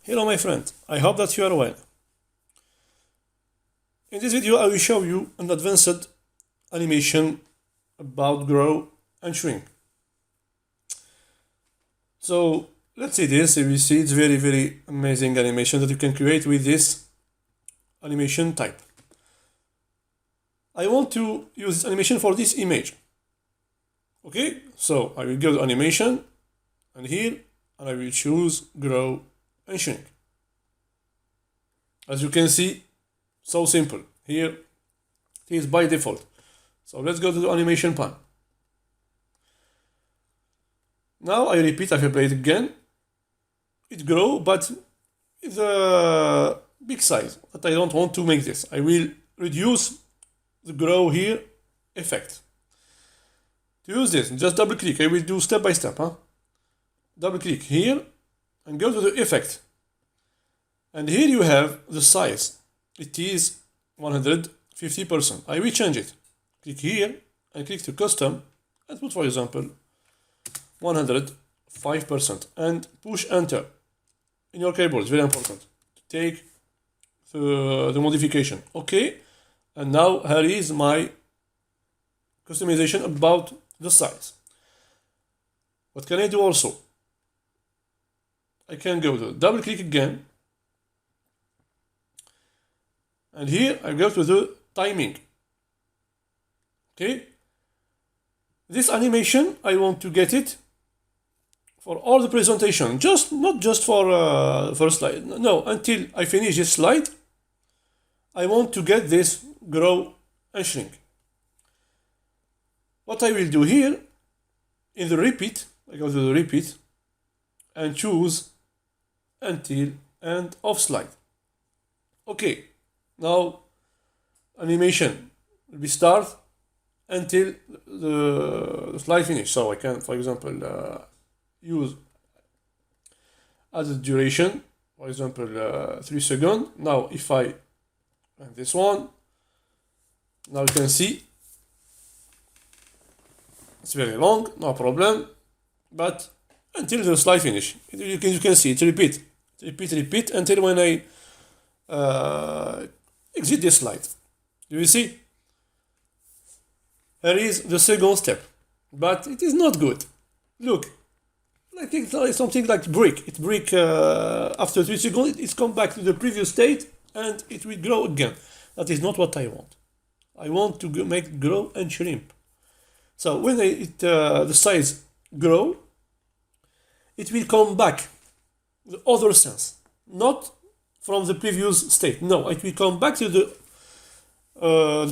Hello my friend, I hope that you are well. In this video I will show you an advanced animation about grow and shrink. So let's see this, you will see it's very amazing animation that you can create with this animation type. I want to use this animation for this image. Okay, so I will go to animation and here and I will choose grow and shrink. As you can see, so simple. Here it is by default. So let's go to the animation pan. Now I repeat, I will play it again. It grow, but it's a big size. But I don't want to make this. I will reduce the grow here effect. To use this, just double click. I will do step by step. Double click here and go to the effect. And here you have the size. It is 150%. I will change it. Click here and click to custom and put, for example, 105% and push enter in your keyboard. It's very important to take the modification. Okay, and now here is my customization about the size. What can I do also? I can go to double click again. And here I go to the timing. Okay. This animation, I want to get it for all the presentation, not just for first slide. No, until I finish this slide, I want to get this grow and shrink. What I will do here, in the repeat, I go to the repeat and choose until end of slide. Okay. Now animation will be start until the slide finish. So I can, for example, use as a duration, for example, 3 seconds. Now if I run this one, now you can see it's very long, no problem, but until the slide finish, you can see it repeat until when I exit this slide. Do you see? Here is the second step, but it is not good. Look, I think it's something like break. It break after 3 seconds. It's come back to the previous state and it will grow again. That is not what I want. I want to make grow and shrink. So when the size grow, it will come back the other sense, not from the previous state. No, it will come back to the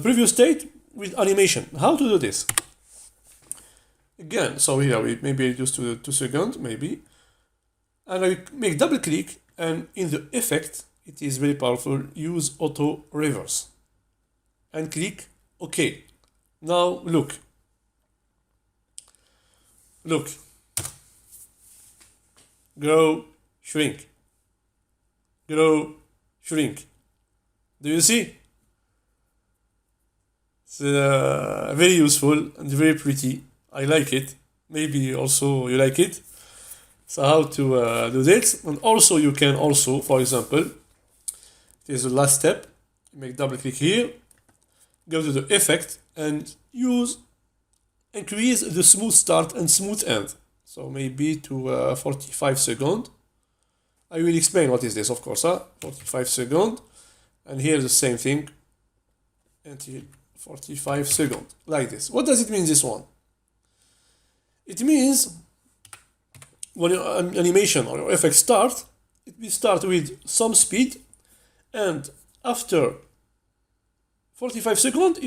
previous state with animation. How to do this? Again, so here we maybe reduce to 2 seconds, maybe. And I make double click and in the effect, it is very powerful, use auto reverse. And click OK. Now look. Look. Grow, shrink. Grow, shrink. Do you see? It's very useful and very pretty. I like it. Maybe also you like it. So how to do this? And also you can also, for example, it is the last step. Make double click here. Go to the effect and increase the smooth start and smooth end. So maybe to 45 seconds. I will explain what is this, of course. 45 seconds. And here the same thing until 45 seconds, like this. What does it mean, this one? It means when your animation or your effect starts, it will start with some speed, and after 45 seconds,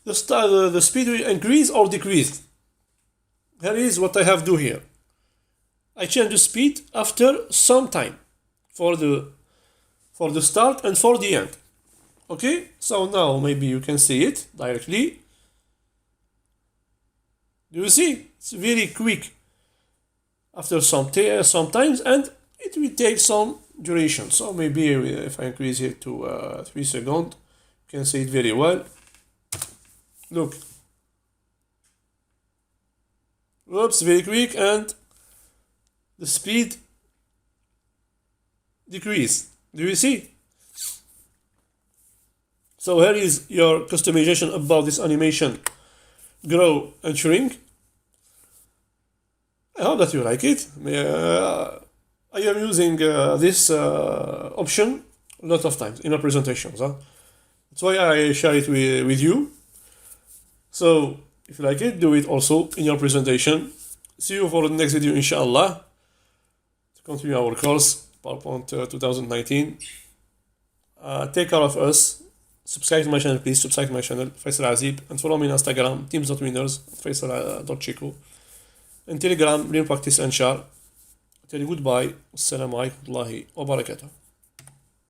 the speed will increase or decrease. Here is what I have to do here. I change the speed after some time for the start and for the end. Okay, so now maybe you can see it directly. Do you see? It's very quick after some times, and it will take some duration. So maybe if I increase it to 3 seconds, you can see it very well. Look. Oops, very quick, and the speed decrease. Do you see? So here is your customization about this animation, grow and shrink. I hope that you like it. I am using this option a lot of times in our presentations. That's why I share it with you. So if you like it, do it also in your presentation. See you for the next video, inshallah, to continue our course, PowerPoint 2019. Take care of us. Subscribe to my channel, please. Subscribe to my channel, Faisal Azib, and follow me on Instagram, teams.winners, Faisal.chico, and Telegram, Learn Practice and Share. I tell you goodbye. Assalamu alaikum wa rahmatullahi wa barakatuh.